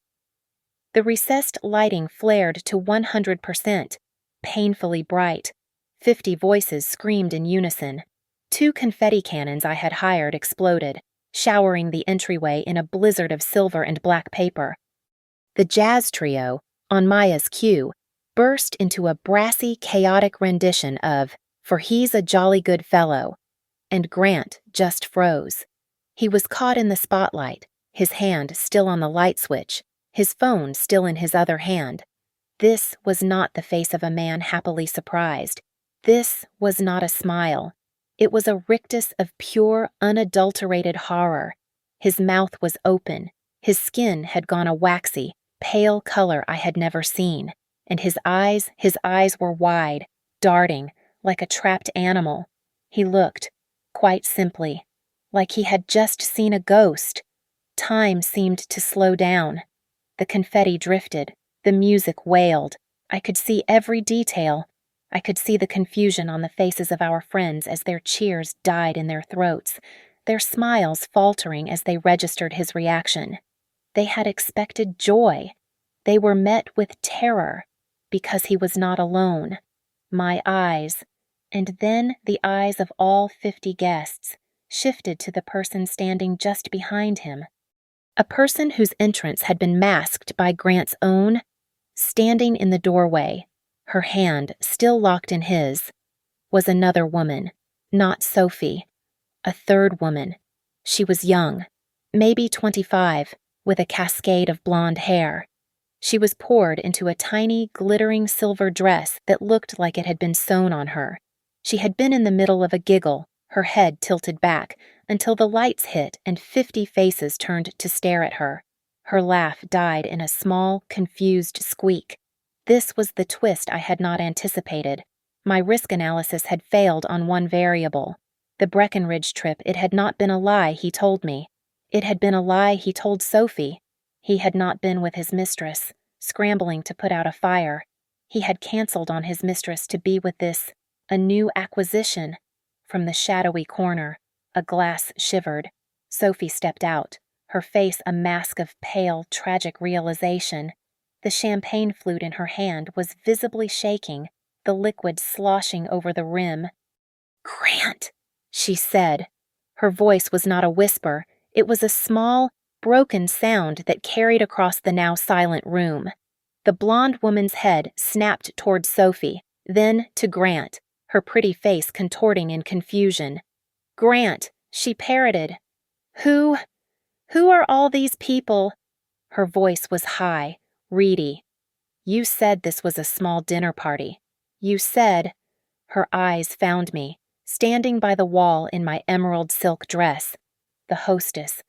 Speaker 1: The recessed lighting flared to 100%, painfully bright. 50 voices screamed in unison. 2 confetti cannons I had hired exploded, showering the entryway in a blizzard of silver and black paper. The jazz trio, on Maya's cue, burst into a brassy, chaotic rendition of "For He's a Jolly Good Fellow," and Grant just froze. He was caught in the spotlight, his hand still on the light switch, his phone still in his other hand. This was not the face of a man happily surprised. This was not a smile. It was a rictus of pure, unadulterated horror. His mouth was open. His skin had gone a waxy, pale color I had never seen, and his eyes were wide, darting, like a trapped animal. He looked, quite simply, like he had just seen a ghost. Time seemed to slow down. The confetti drifted. The music wailed. I could see every detail. I could see the confusion on the faces of our friends as their cheers died in their throats, their smiles faltering as they registered his reaction. They had expected joy. They were met with terror, because he was not alone. My eyes, and then the eyes of all 50 guests, shifted to the person standing just behind him. A person whose entrance had been masked by Grant's own. Standing in the doorway, her hand still locked in his, was another woman, not Sophie. A third woman. She was young, maybe 25, with a cascade of blonde hair. She was poured into a tiny, glittering silver dress that looked like it had been sewn on her. She had been in the middle of a giggle, her head tilted back, until the lights hit and 50 faces turned to stare at her. Her laugh died in a small, confused squeak. This was the twist I had not anticipated. My risk analysis had failed on one variable. The Breckenridge trip, it had not been a lie, he told me. It had been a lie he told Sophie. He had not been with his mistress, scrambling to put out a fire. He had canceled on his mistress to be with this, a new acquisition. From the shadowy corner, a glass shivered. Sophie stepped out, her face a mask of pale, tragic realization. The champagne flute in her hand was visibly shaking, the liquid sloshing over the rim. "Grant," she said. Her voice was not a whisper, it was a small, broken sound that carried across the now silent room. The blonde woman's head snapped toward Sophie, then to Grant, her pretty face contorting in confusion. "Grant," she parroted. Who are all these people?" Her voice was high, reedy. "You said this was a small dinner party. You said—" Her eyes found me, standing by the wall in my emerald silk dress. The hostess,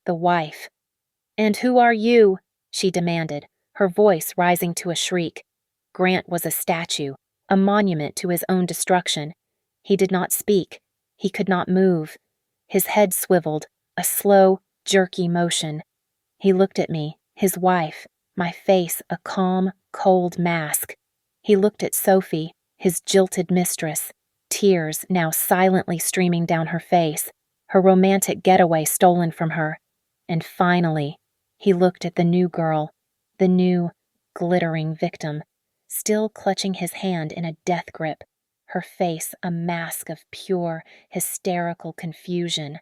Speaker 1: the wife. "And who are you?" she demanded, her voice rising to a shriek. Grant was a statue, a monument to his own destruction. He did not speak. He could not move. His head swiveled, a slow, jerky motion. He looked at me, his wife, my face a calm, cold mask. He looked at Sophie, his jilted mistress, tears now silently streaming down her face, her romantic getaway stolen from her. And finally, he looked at the new girl, the new, glittering victim, still clutching his hand in a death grip, her face a mask of pure, hysterical confusion.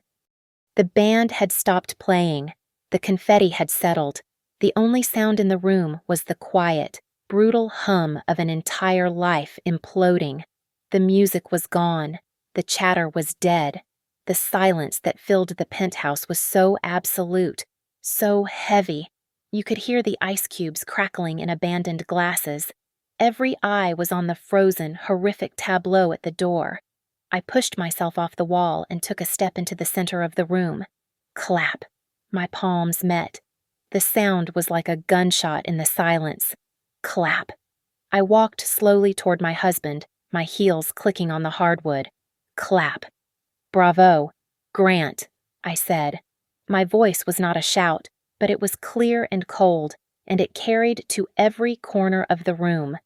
Speaker 1: The band had stopped playing. The confetti had settled. The only sound in the room was the quiet, brutal hum of an entire life imploding. The music was gone. The chatter was dead. The silence that filled the penthouse was so absolute, so heavy. You could hear the ice cubes crackling in abandoned glasses. Every eye was on the frozen, horrific tableau at the door. I pushed myself off the wall and took a step into the center of the room. Clap. My palms met. The sound was like a gunshot in the silence. Clap. I walked slowly toward my husband, my heels clicking on the hardwood. Clap. "Bravo. Grant," I said. My voice was not a shout, but it was clear and cold, and it carried to every corner of the room.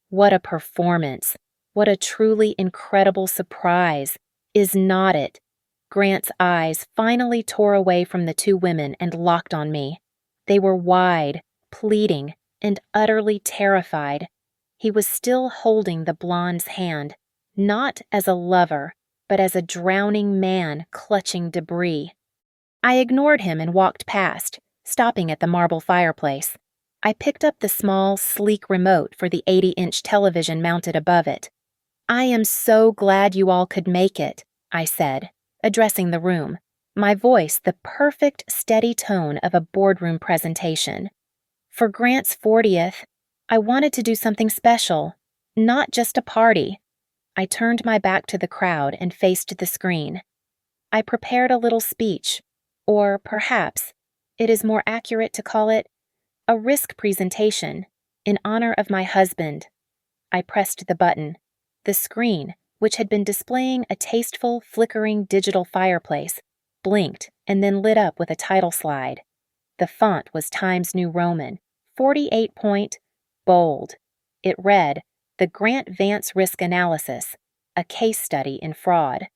Speaker 1: What a performance! What a truly incredible surprise! Is not it? Grant's eyes finally tore away from the two women and locked on me. They were wide, pleading, and utterly terrified. He was still holding the blonde's hand, not as a lover, but as a drowning man clutching debris. I ignored him and walked past, stopping at the marble fireplace. I picked up the small, sleek remote for the 80-inch television mounted above it. "I am so glad you all could make it," I said, addressing the room, my voice the perfect, steady tone of a boardroom presentation. "For Grant's 40th, I wanted to do something special, not just a party." I turned my back to the crowd and faced the screen. I prepared a little speech, or perhaps it is more accurate to call it a risk presentation in honor of my husband. I pressed the button. The screen, which had been displaying a tasteful, flickering digital fireplace, blinked and then lit up with a title slide. The font was Times New Roman, 48-point, bold. It read, "The Grant Vance Risk Analysis, a Case Study in Fraud."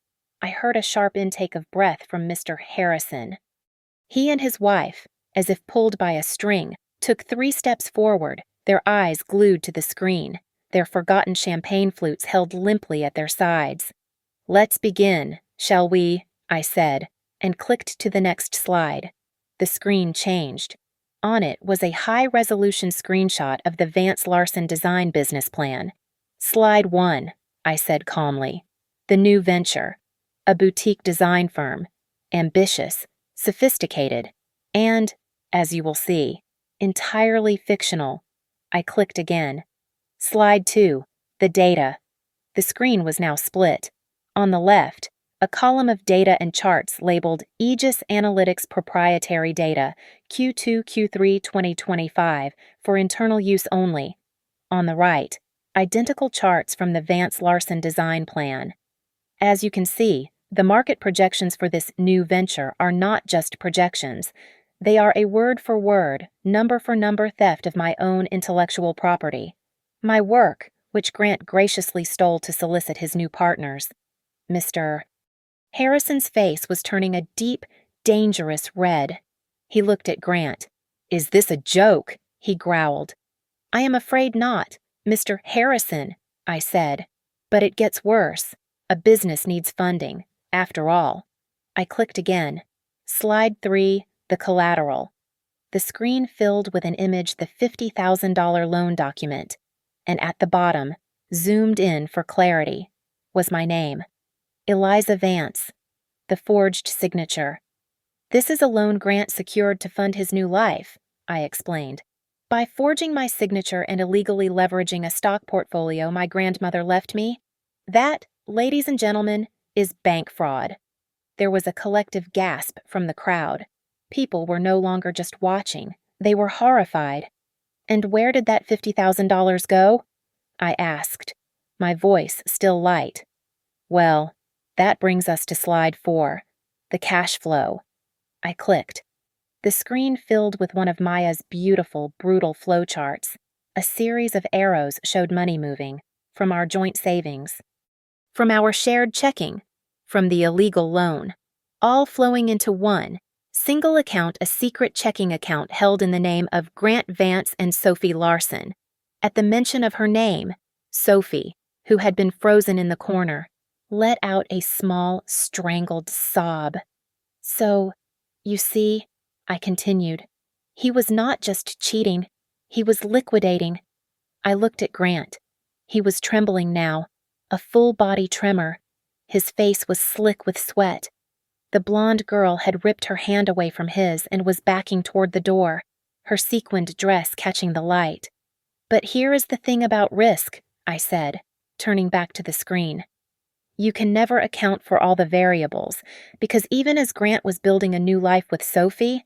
Speaker 1: I heard a sharp intake of breath from Mr. Harrison. He and his wife, as if pulled by a string, took 3 steps forward, their eyes glued to the screen, their forgotten champagne flutes held limply at their sides. "Let's begin, shall we?" I said, and clicked to the next slide. The screen changed. On it was a high-resolution screenshot of the Vance Larson design business plan. "Slide 1, I said calmly. "The new venture. A boutique design firm. Ambitious, sophisticated, and, as you will see, entirely fictional." I clicked again. "Slide 2, the data." The screen was now split. On the left, a column of data and charts labeled Aegis Analytics Proprietary Data, Q2, Q3 2025, for internal use only. On the right, identical charts from the Vance Larson design plan. As you can see, the market projections for this new venture are not just projections. They are a word-for-word, number-for-number theft of my own intellectual property. My work, which Grant graciously stole to solicit his new partners. Mr. Harrison's face was turning a deep, dangerous red. He looked at Grant. "Is this a joke?" he growled. "I am afraid not, Mr. Harrison," I said. "But it gets worse. A business needs funding, after all." I clicked again. Slide 3, the collateral. The screen filled with an image the $50,000 loan document, and at the bottom, zoomed in for clarity, was my name. Eliza Vance, the forged signature. "This is a loan Grant secured to fund his new life," I explained. "By forging my signature and illegally leveraging a stock portfolio my grandmother left me, that, ladies and gentlemen, is bank fraud." There was a collective gasp from the crowd. People were no longer just watching, they were horrified. "And where did that $50,000 go?" I asked, my voice still light. "Well, that brings us to slide 4, the cash flow." I clicked. The screen filled with one of Maya's beautiful, brutal flowcharts. A series of arrows showed money moving, from our joint savings, from our shared checking, from the illegal loan, all flowing into one, single account, a secret checking account held in the name of Grant Vance and Sophie Larson. At the mention of her name, Sophie, who had been frozen in the corner, let out a small, strangled sob. "So, you see," I continued, "he was not just cheating, he was liquidating." I looked at Grant. He was trembling now, a full-body tremor. His face was slick with sweat. The blonde girl had ripped her hand away from his and was backing toward the door, her sequined dress catching the light. "But here is the thing about risk," I said, turning back to the screen. "You can never account for all the variables, because even as Grant was building a new life with Sophie,"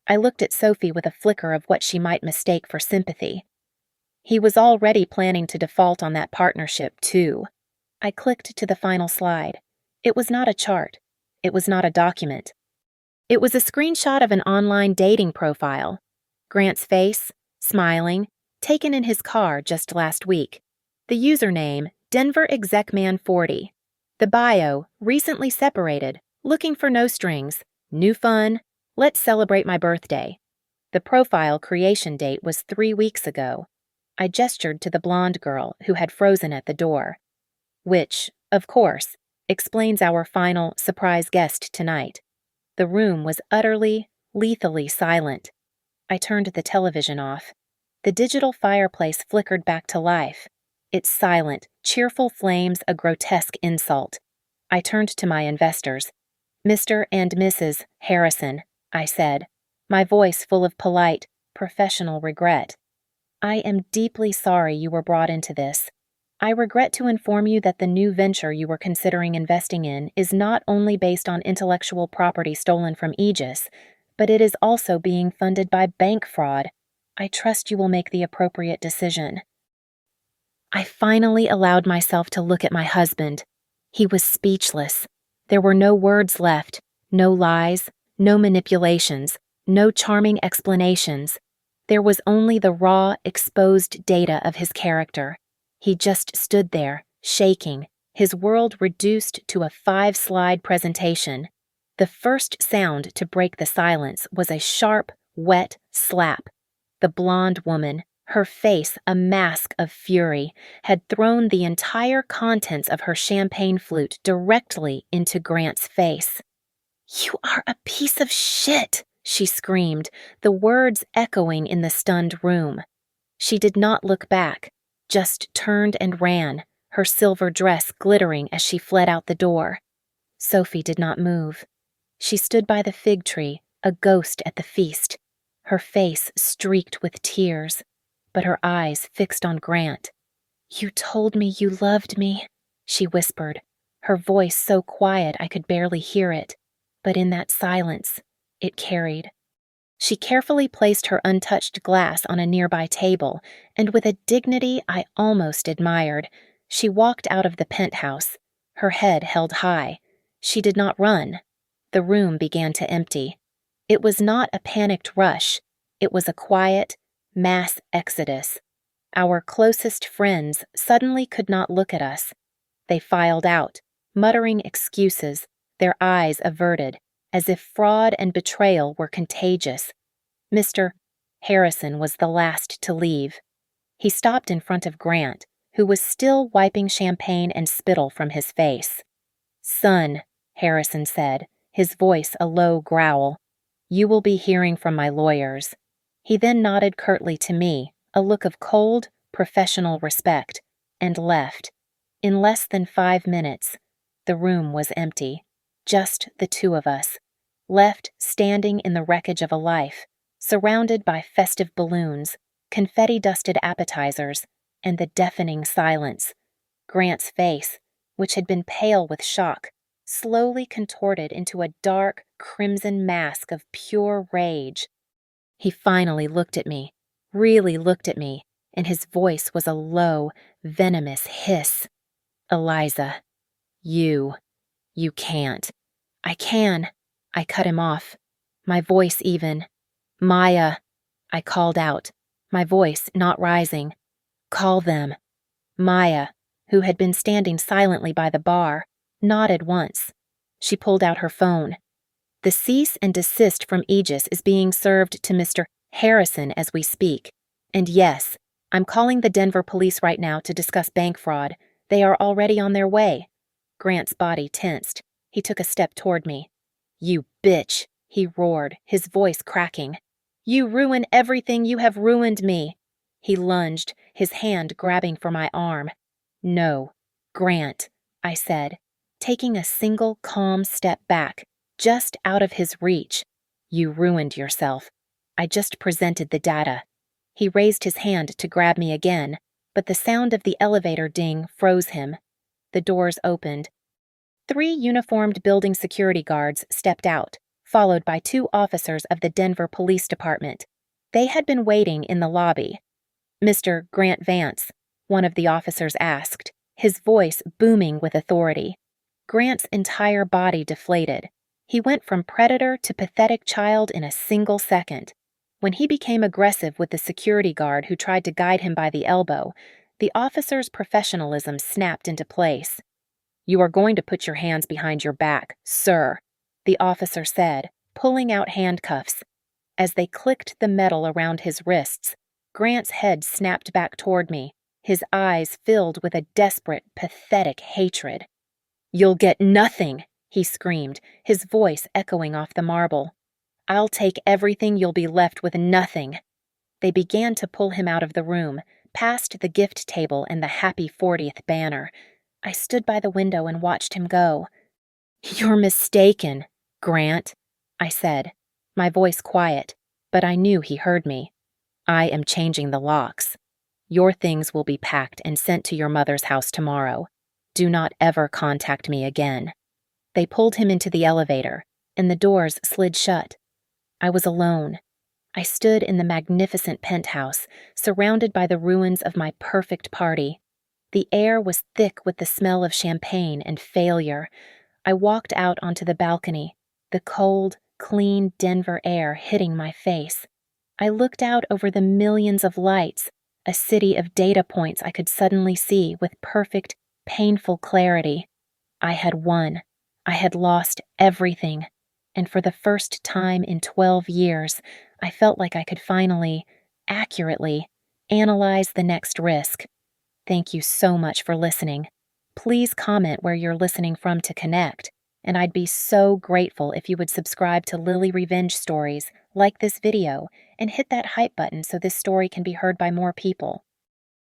Speaker 1: I looked at Sophie with a flicker of what she might mistake for sympathy, "he was already planning to default on that partnership, too." I clicked to the final slide. It was not a chart. It was not a document. It was a screenshot of an online dating profile. Grant's face, smiling, taken in his car just last week. The username, Denver Execman 40. The bio, recently separated, looking for no strings, new fun, let's celebrate my birthday. The profile creation date was 3 weeks ago. I gestured to the blonde girl who had frozen at the door. Which, of course, explains our final surprise guest tonight. The room was utterly, lethally silent. I turned the television off. The digital fireplace flickered back to life, its silent, cheerful flames a grotesque insult. I turned to my investors. "Mr. and Mrs. Harrison," I said, my voice full of polite, professional regret. "I am deeply sorry you were brought into this. I regret to inform you that the new venture you were considering investing in is not only based on intellectual property stolen from Aegis, but it is also being funded by bank fraud. I trust you will make the appropriate decision." I finally allowed myself to look at my husband. He was speechless. There were no words left, no lies, no manipulations, no charming explanations. There was only the raw, exposed data of his character. He just stood there, shaking, his world reduced to a 5-slide presentation. The first sound to break the silence was a sharp, wet slap. The blonde woman, her face a mask of fury, had thrown the entire contents of her champagne flute directly into Grant's face. "You are a piece of shit!" she screamed, the words echoing in the stunned room. She did not look back, just turned and ran, her silver dress glittering as she fled out the door. Sophie did not move. She stood by the fig tree, a ghost at the feast, her face streaked with tears, but her eyes fixed on Grant. "You told me you loved me," she whispered, her voice so quiet I could barely hear it, but in that silence, it carried. She carefully placed her untouched glass on a nearby table, and with a dignity I almost admired, she walked out of the penthouse, her head held high. She did not run. The room began to empty. It was not a panicked rush. It was a quiet, mass exodus. Our closest friends suddenly could not look at us. They filed out, muttering excuses, their eyes averted, as if fraud and betrayal were contagious. Mr. Harrison was the last to leave. He stopped in front of Grant, who was still wiping champagne and spittle from his face. "Son," Harrison said, his voice a low growl, "you will be hearing from my lawyers." He then nodded curtly to me, a look of cold, professional respect, and left. In less than 5 minutes, the room was empty. Just the two of us, left standing in the wreckage of a life, surrounded by festive balloons, confetti-dusted appetizers, and the deafening silence. Grant's face, which had been pale with shock, slowly contorted into a dark, crimson mask of pure rage. He finally looked at me, really looked at me, and his voice was a low, venomous hiss. "Eliza, you can't." "I can." I cut him off, my voice even. "Maya," I called out, my voice not rising. "Call them." Maya, who had been standing silently by the bar, nodded once. She pulled out her phone. "The cease and desist from Aegis is being served to Mr. Harrison as we speak. And yes, I'm calling the Denver police right now to discuss bank fraud. They are already on their way." Grant's body tensed. He took a step toward me. "You bitch," he roared, his voice cracking. "You ruin everything, you have ruined me." He lunged, his hand grabbing for my arm. "No, Grant," I said, taking a single calm step back, just out of his reach. "You ruined yourself. I just presented the data." He raised his hand to grab me again, but the sound of the elevator ding froze him. The doors opened. 3 uniformed building security guards stepped out, followed by 2 officers of the Denver Police Department. They had been waiting in the lobby. "Mr. Grant Vance," one of the officers asked, his voice booming with authority. Grant's entire body deflated. He went from predator to pathetic child in a single second. When he became aggressive with the security guard who tried to guide him by the elbow, the officer's professionalism snapped into place. "You are going to put your hands behind your back, sir," the officer said, pulling out handcuffs. As they clicked the metal around his wrists, Grant's head snapped back toward me, his eyes filled with a desperate, pathetic hatred. "You'll get nothing," he screamed, his voice echoing off the marble. "I'll take everything, you'll be left with nothing." They began to pull him out of the room, past the gift table and the Happy 40th banner. I stood by the window and watched him go. "You're mistaken, Grant," I said, my voice quiet, but I knew he heard me. "I am changing the locks. Your things will be packed and sent to your mother's house tomorrow. Do not ever contact me again." They pulled him into the elevator, and the doors slid shut. I was alone. I stood in the magnificent penthouse, surrounded by the ruins of my perfect party. The air was thick with the smell of champagne and failure. I walked out onto the balcony, the cold, clean Denver air hitting my face. I looked out over the millions of lights, a city of data points I could suddenly see with perfect, painful clarity. I had won. I had lost everything. And for the first time in 12 years, I felt like I could finally, accurately, analyze the next risk. Thank you so much for listening. Please comment where you're listening from to connect, and I'd be so grateful if you would subscribe to Lily Revenge Stories, like this video, and hit that hype button so this story can be heard by more people.